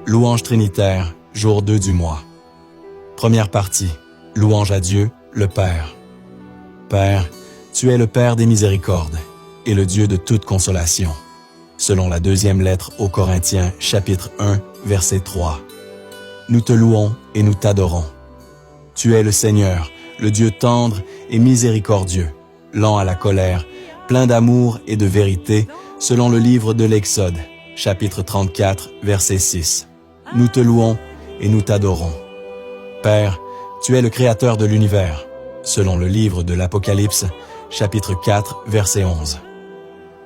Louange trinitaire, jour 2 du mois. Première partie. Louange à Dieu, le Père. Père, tu es le Père des miséricordes et le Dieu de toute consolation. Selon la deuxième lettre aux Corinthiens, chapitre 1, verset 3. Nous te louons et nous t'adorons. Tu es le Seigneur, le Dieu tendre et miséricordieux, lent à la colère, plein d'amour et de vérité, selon le livre de l'Exode, chapitre 34, verset 6. Nous te louons et nous t'adorons. Père, tu es le Créateur de l'univers, selon le livre de l'Apocalypse, chapitre 4, verset 11.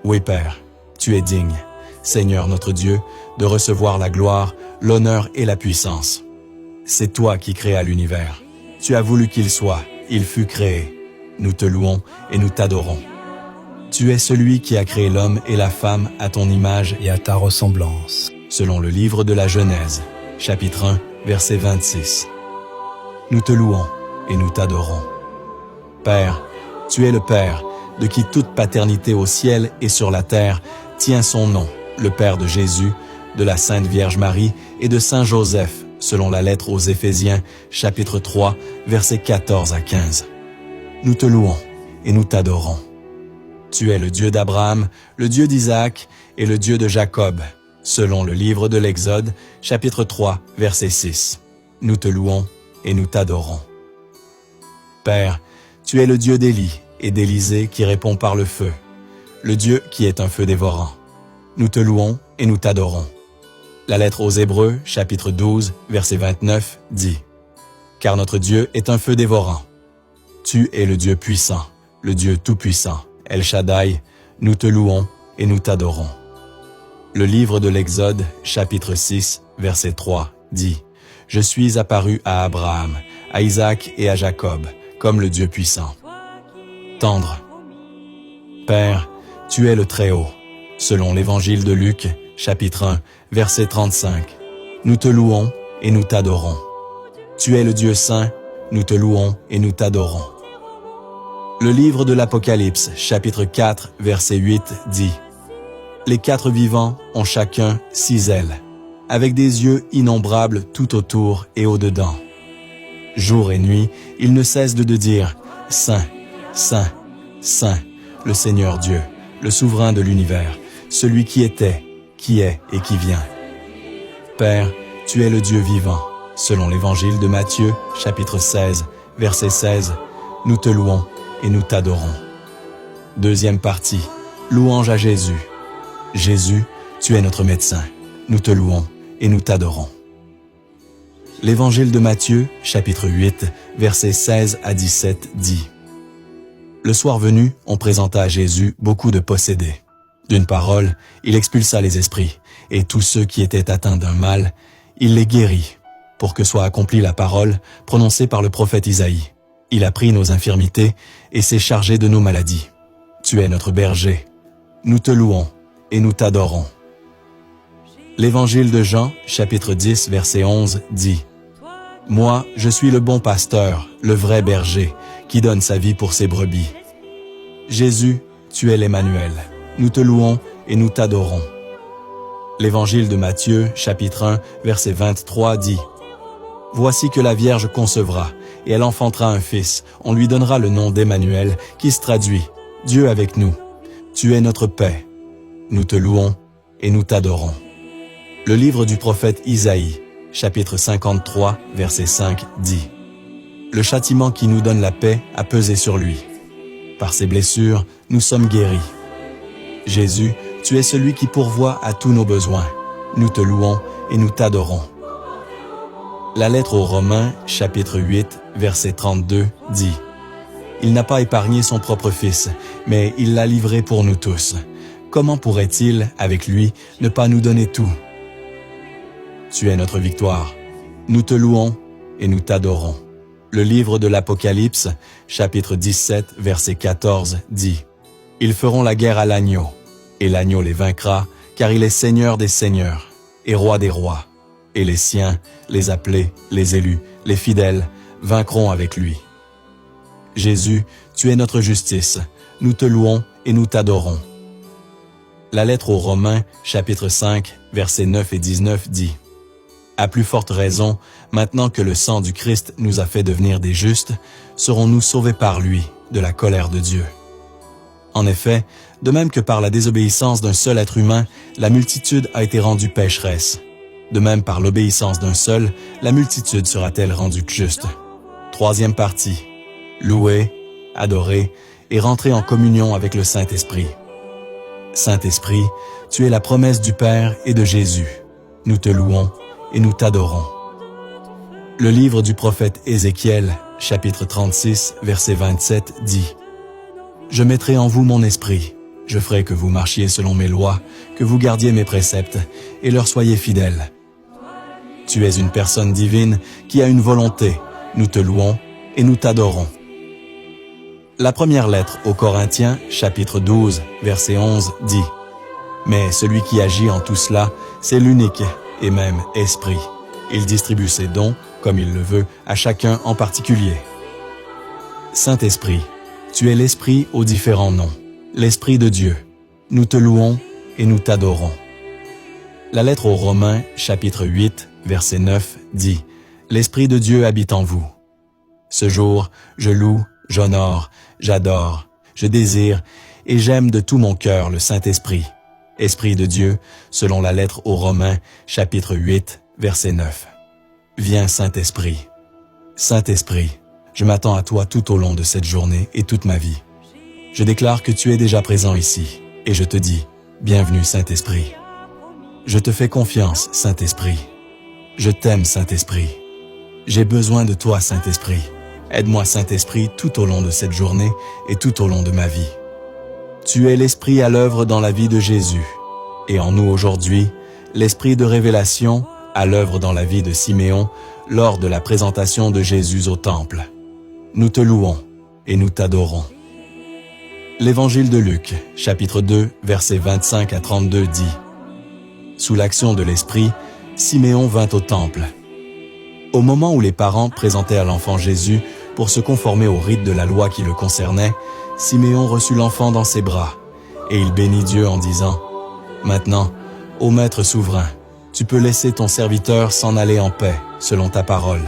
Oui, Père, tu es digne, Seigneur notre Dieu, de recevoir la gloire, l'honneur et la puissance. C'est toi qui créas l'univers. Tu as voulu qu'il soit, il fut créé. Nous te louons et nous t'adorons. Tu es celui qui a créé l'homme et la femme à ton image et à ta ressemblance. Selon le livre de la Genèse, chapitre 1, verset 26. Nous te louons et nous t'adorons. Père, tu es le Père, de qui toute paternité au ciel et sur la terre tient son nom, le Père de Jésus, de la Sainte Vierge Marie et de Saint Joseph, selon la lettre aux Éphésiens, chapitre 3, versets 14 à 15. Nous te louons et nous t'adorons. Tu es le Dieu d'Abraham, le Dieu d'Isaac et le Dieu de Jacob, selon le livre de l'Exode, chapitre 3, verset 6. Nous te louons et nous t'adorons. Père, tu es le Dieu d'Élie et d'Élisée qui répond par le feu, le Dieu qui est un feu dévorant. Nous te louons et nous t'adorons. La lettre aux Hébreux, chapitre 12, verset 29, dit « Car notre Dieu est un feu dévorant. Tu es le Dieu puissant, le Dieu tout-puissant, El Shaddai, nous te louons et nous t'adorons. » Le livre de l'Exode, chapitre 6, verset 3, dit « Je suis apparu à Abraham, à Isaac et à Jacob, comme le Dieu puissant. » Tendre. Père, tu es le Très-Haut. Selon l'Évangile de Luc, chapitre 1, verset 35. Nous te louons et nous t'adorons. Tu es le Dieu saint, nous te louons et nous t'adorons. Le livre de l'Apocalypse, chapitre 4, verset 8, dit « Les quatre vivants ont chacun 6 ailes, avec des yeux innombrables tout autour et au-dedans. Jour et nuit, ils ne cessent de dire « Saint, Saint, Saint, le Seigneur Dieu, le souverain de l'univers, celui qui était, qui est et qui vient. » Père, tu es le Dieu vivant. Selon l'Évangile de Matthieu, chapitre 16, verset 16, nous te louons et nous t'adorons. Deuxième partie, louange à Jésus. Jésus, tu es notre médecin. Nous te louons et nous t'adorons. L'Évangile de Matthieu, chapitre 8, versets 16 à 17 dit « Le soir venu, on présenta à Jésus beaucoup de possédés. D'une parole, il expulsa les esprits, et tous ceux qui étaient atteints d'un mal, il les guérit, pour que soit accomplie la parole prononcée par le prophète Isaïe. Il a pris nos infirmités et s'est chargé de nos maladies. Tu es notre berger. Nous te louons et nous t'adorons. » L'Évangile de Jean, chapitre 10, verset 11, dit « Moi, je suis le bon pasteur, le vrai berger, qui donne sa vie pour ses brebis. » Jésus, tu es l'Emmanuel. Nous te louons et nous t'adorons. L'Évangile de Matthieu, chapitre 1, verset 23, dit « Voici que la Vierge concevra, et elle enfantera un fils. On lui donnera le nom d'Emmanuel, qui se traduit « Dieu avec nous ». Tu es notre paix. Nous te louons et nous t'adorons. Le livre du prophète Isaïe, chapitre 53, verset 5, dit « Le châtiment qui nous donne la paix a pesé sur lui. Par ses blessures, nous sommes guéris. » Jésus, tu es celui qui pourvoit à tous nos besoins. Nous te louons et nous t'adorons. La lettre aux Romains, chapitre 8, verset 32, dit « Il n'a pas épargné son propre fils, mais il l'a livré pour nous tous. Comment pourrait-il, avec lui, ne pas nous donner tout? » Tu es notre victoire. Nous te louons et nous t'adorons. Le livre de l'Apocalypse, chapitre 17, verset 14, dit « Ils feront la guerre à l'agneau, et l'agneau les vaincra, car il est Seigneur des seigneurs et Roi des rois. Et les siens, les appelés, les élus, les fidèles, vaincront avec lui. » Jésus, tu es notre justice. Nous te louons et nous t'adorons. La lettre aux Romains, chapitre 5, versets 9 et 19 dit À plus forte raison, maintenant que le sang du Christ nous a fait devenir des justes, serons-nous sauvés par lui de la colère de Dieu. En effet, de même que par la désobéissance d'un seul être humain, la multitude a été rendue pécheresse. De même par l'obéissance d'un seul, la multitude sera-t-elle rendue juste. Troisième partie. Louer, adorer et rentrer en communion avec le Saint-Esprit. Saint-Esprit, tu es la promesse du Père et de Jésus. Nous te louons et nous t'adorons. Le livre du prophète Ézéchiel, chapitre 36, verset 27, dit « Je mettrai en vous mon esprit, je ferai que vous marchiez selon mes lois, que vous gardiez mes préceptes et leur soyez fidèles. » Tu es une personne divine qui a une volonté, nous te louons et nous t'adorons. La première lettre aux Corinthiens, chapitre 12, verset 11, dit « Mais celui qui agit en tout cela, c'est l'unique et même Esprit. Il distribue ses dons, comme il le veut, à chacun en particulier. » Saint-Esprit, tu es l'Esprit aux différents noms, l'Esprit de Dieu. Nous te louons et nous t'adorons. La lettre aux Romains, chapitre 8, verset 9, dit « L'Esprit de Dieu habite en vous. » Ce jour, je loue, j'honore, j'adore, je désire et j'aime de tout mon cœur le Saint-Esprit, Esprit de Dieu, selon la lettre aux Romains, chapitre 8, verset 9. Viens, Saint-Esprit. Saint-Esprit, je m'attends à toi tout au long de cette journée et toute ma vie. Je déclare que tu es déjà présent ici et je te dis, bienvenue Saint-Esprit. Je te fais confiance, Saint-Esprit. Je t'aime, Saint-Esprit. J'ai besoin de toi, Saint-Esprit. Aide-moi, Saint-Esprit, tout au long de cette journée et tout au long de ma vie. Tu es l'Esprit à l'œuvre dans la vie de Jésus. Et en nous aujourd'hui, l'Esprit de révélation à l'œuvre dans la vie de Siméon lors de la présentation de Jésus au Temple. Nous te louons et nous t'adorons. L'Évangile de Luc, chapitre 2, versets 25 à 32 dit « Sous l'action de l'Esprit, Siméon vint au Temple. Au moment où les parents présentèrent l'enfant Jésus pour se conformer au rite de la loi qui le concernait, Siméon reçut l'enfant dans ses bras, et il bénit Dieu en disant « Maintenant, ô Maître souverain, tu peux laisser ton serviteur s'en aller en paix, selon ta parole.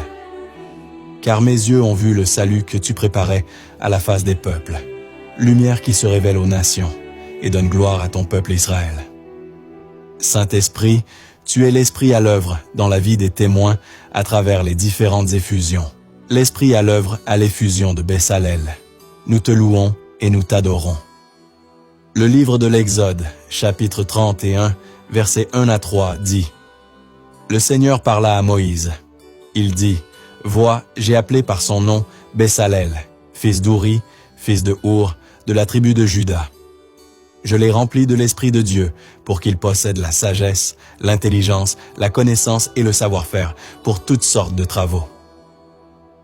Car mes yeux ont vu le salut que tu préparais à la face des peuples, lumière qui se révèle aux nations, et donne gloire à ton peuple Israël. Saint-Esprit, tu es l'Esprit à l'œuvre dans la vie des témoins à travers les différentes effusions. L'Esprit à l'œuvre à l'effusion de Bessalel. Nous te louons et nous t'adorons. » Le livre de l'Exode, chapitre 31, versets 1 à 3, dit « Le Seigneur parla à Moïse. Il dit, « Vois, j'ai appelé par son nom Bessalel, fils d'Ouri, fils de Our, de la tribu de Juda. Je l'ai rempli de l'Esprit de Dieu pour qu'il possède la sagesse, l'intelligence, la connaissance et le savoir-faire pour toutes sortes de travaux.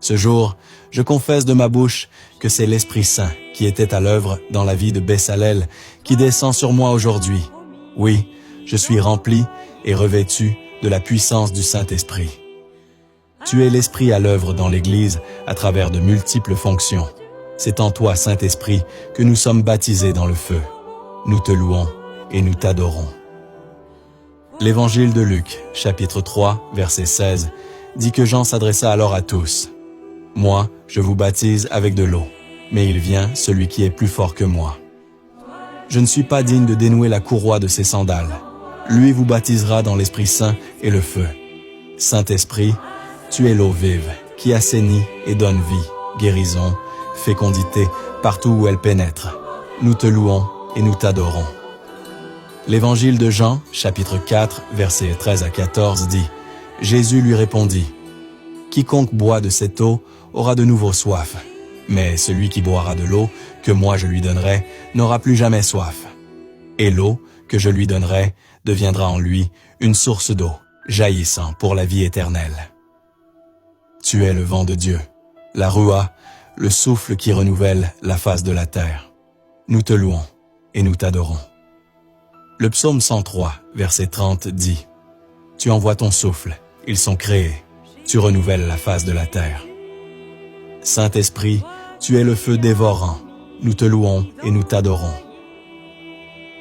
Ce jour, je confesse de ma bouche que c'est l'Esprit Saint qui était à l'œuvre dans la vie de Bessalel qui descend sur moi aujourd'hui. Oui, je suis rempli et revêtu de la puissance du Saint-Esprit. Tu es l'Esprit à l'œuvre dans l'Église à travers de multiples fonctions. C'est en toi, Saint-Esprit, que nous sommes baptisés dans le feu. Nous te louons et nous t'adorons. » L'Évangile de Luc, chapitre 3, verset 16, dit que Jean s'adressa alors à tous. « Moi, je vous baptise avec de l'eau, mais il vient celui qui est plus fort que moi. Je ne suis pas digne de dénouer la courroie de ses sandales. Lui vous baptisera dans l'Esprit Saint et le feu. Saint-Esprit, tu es l'eau vive, qui assainit et donne vie, guérison, fécondité, partout où elle pénètre. Nous te louons et nous t'adorons. » L'Évangile de Jean, chapitre 4, versets 13 à 14 dit « Jésus lui répondit, « Quiconque boit de cette eau aura de nouveau soif, mais celui qui boira de l'eau que moi je lui donnerai n'aura plus jamais soif. Et l'eau que je lui donnerai deviendra en lui une source d'eau, jaillissant pour la vie éternelle. » Tu es le vent de Dieu, la ruah, le souffle qui renouvelle la face de la terre. Nous te louons et nous t'adorons. Le psaume 103, verset 30 dit « Tu envoies ton souffle, ils sont créés, tu renouvelles la face de la terre. » Saint-Esprit, tu es le feu dévorant, nous te louons et nous t'adorons.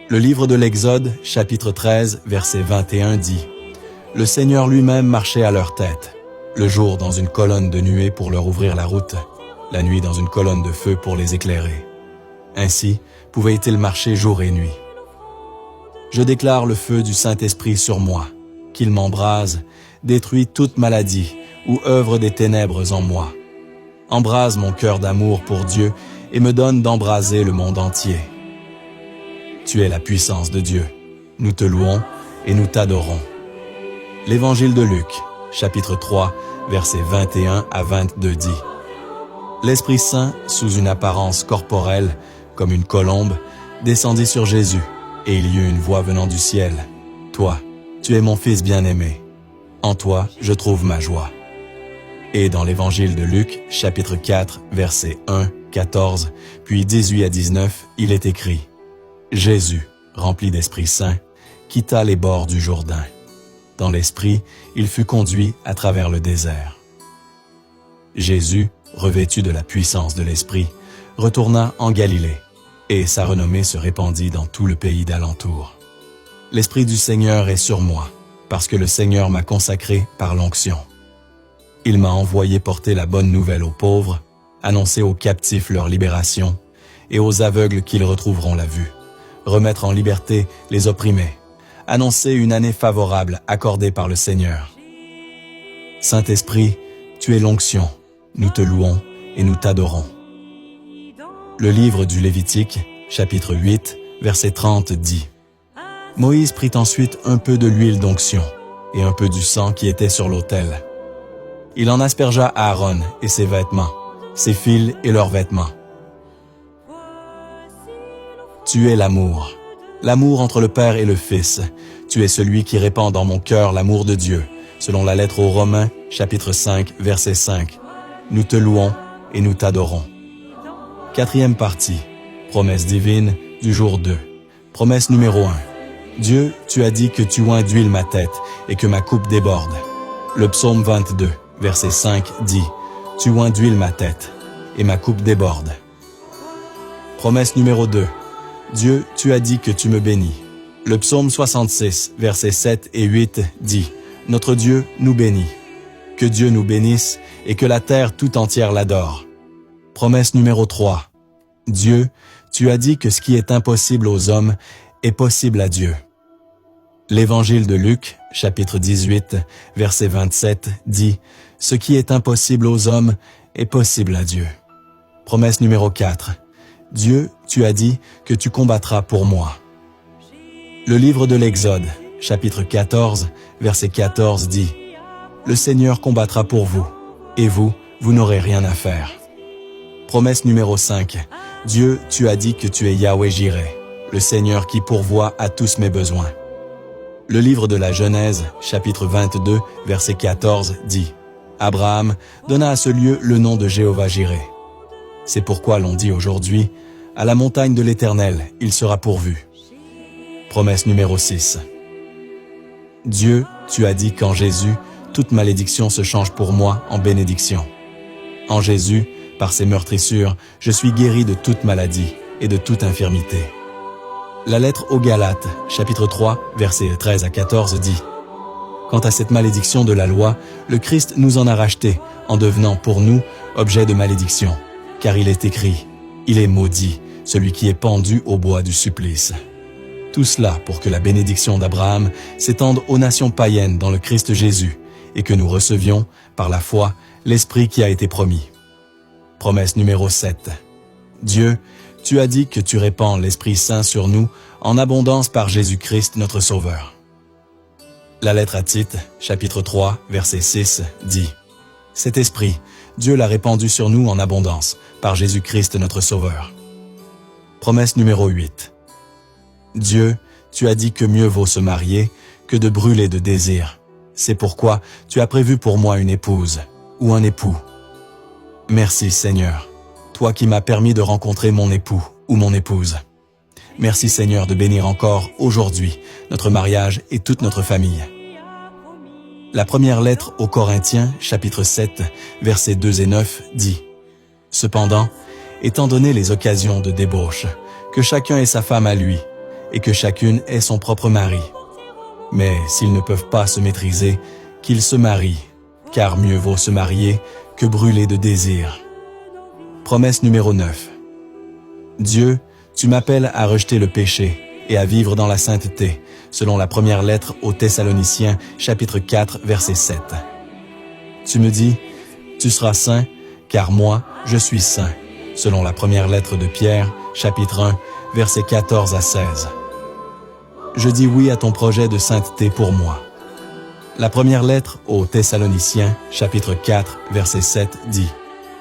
Le livre de l'Exode, chapitre 13, verset 21 dit « Le Seigneur lui-même marchait à leur tête, le jour dans une colonne de nuée pour leur ouvrir la route, la nuit dans une colonne de feu pour les éclairer. Ainsi pouvaient-ils marcher jour et nuit. Je déclare le feu du Saint-Esprit sur moi, qu'il m'embrase, détruit toute maladie ou œuvre des ténèbres en moi. Embrase mon cœur d'amour pour Dieu et me donne d'embraser le monde entier. Tu es la puissance de Dieu. Nous te louons et nous t'adorons. L'Évangile de Luc, chapitre 3, versets 21 à 22 dit: L'Esprit Saint, sous une apparence corporelle, comme une colombe, descendit sur Jésus, et il y eut une voix venant du ciel. Toi, tu es mon Fils bien-aimé. En toi, je trouve ma joie. Et dans l'Évangile de Luc, chapitre 4, versets 1, 14, puis 18 à 19, il est écrit: Jésus, rempli d'Esprit Saint, quitta les bords du Jourdain. Dans l'Esprit, il fut conduit à travers le désert. Jésus, revêtu de la puissance de l'Esprit, retourna en Galilée, et sa renommée se répandit dans tout le pays d'alentour. L'Esprit du Seigneur est sur moi, parce que le Seigneur m'a consacré par l'onction. Il m'a envoyé porter la bonne nouvelle aux pauvres, annoncer aux captifs leur libération, et aux aveugles qu'ils retrouveront la vue, remettre en liberté les opprimés, annoncer une année favorable accordée par le Seigneur. Saint-Esprit, tu es l'onction, nous te louons et nous t'adorons. Le livre du Lévitique, chapitre 8, verset 30 dit: Moïse prit ensuite un peu de l'huile d'onction et un peu du sang qui était sur l'autel. Il en aspergea Aaron et ses vêtements, ses fils et leurs vêtements. Tu es l'amour, l'amour entre le Père et le Fils. Tu es celui qui répand dans mon cœur l'amour de Dieu, selon la lettre aux Romains, chapitre 5, verset 5. Nous te louons et nous t'adorons. Quatrième partie, promesse divine du jour 2. Promesse numéro 1. Dieu, tu as dit que tu oins d'huile ma tête et que ma coupe déborde. Le psaume 22, verset 5 dit: Tu oins d'huile ma tête et ma coupe déborde. Promesse numéro 2. Dieu, tu as dit que tu me bénis. Le psaume 66, versets 7 et 8 dit: Notre Dieu nous bénit. Que Dieu nous bénisse et que la terre tout entière l'adore. Promesse numéro 3. Dieu, tu as dit que ce qui est impossible aux hommes est possible à Dieu. L'Évangile de Luc, chapitre 18, verset 27 dit: Ce qui est impossible aux hommes est possible à Dieu. Promesse numéro 4. Dieu, tu as dit que tu combattras pour moi. Le livre de l'Exode, chapitre 14, verset 14 dit: Le Seigneur combattra pour vous, et vous, vous n'aurez rien à faire. Promesse numéro 5. Dieu, tu as dit que tu es Yahweh Jireh, le Seigneur qui pourvoit à tous mes besoins. Le livre de la Genèse, chapitre 22, verset 14 dit: Abraham donna à ce lieu le nom de Jéhovah Jireh. C'est pourquoi l'on dit aujourd'hui: À la montagne de l'Éternel, il sera pourvu. Promesse numéro 6. Dieu, tu as dit qu'en Jésus, toute malédiction se change pour moi en bénédiction. En Jésus, par ses meurtrissures, je suis guéri de toute maladie et de toute infirmité. La lettre aux Galates, chapitre 3, versets 13 à 14 dit: Quant à cette malédiction de la loi, le Christ nous en a racheté en devenant pour nous objet de malédiction. Car il est écrit: Il est maudit, celui qui est pendu au bois du supplice. Tout cela pour que la bénédiction d'Abraham s'étende aux nations païennes dans le Christ Jésus et que nous recevions, par la foi, l'Esprit qui a été promis. Promesse numéro 7. Dieu, tu as dit que tu répands l'Esprit Saint sur nous en abondance par Jésus-Christ notre Sauveur. La lettre à Tite, chapitre 3, verset 6 dit: Cet Esprit, Dieu l'a répandu sur nous en abondance par Jésus-Christ notre Sauveur. Promesse numéro 8. Dieu, tu as dit que mieux vaut se marier que de brûler de désir. C'est pourquoi tu as prévu pour moi une épouse ou un époux. Merci Seigneur, toi qui m'as permis de rencontrer mon époux ou mon épouse. Merci Seigneur de bénir encore aujourd'hui notre mariage et toute notre famille. La première lettre aux Corinthiens, chapitre 7, versets 2 et 9 dit: Cependant, étant donné les occasions de débauche, que chacun ait sa femme à lui, et que chacune ait son propre mari. Mais s'ils ne peuvent pas se maîtriser, qu'ils se marient, car mieux vaut se marier que brûler de désir. Promesse numéro 9. Dieu, tu m'appelles à rejeter le péché et à vivre dans la sainteté, selon la première lettre aux Thessaloniciens, chapitre 4, verset 7. Tu me dis, tu seras saint, car moi, je suis saint, selon la première lettre de Pierre, chapitre 1, versets 14 à 16. Je dis oui à ton projet de sainteté pour moi. La première lettre aux Thessaloniciens, chapitre 4, verset 7, dit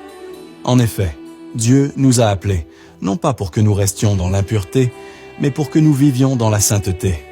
« En effet, Dieu nous a appelés, non pas pour que nous restions dans l'impureté, mais pour que nous vivions dans la sainteté.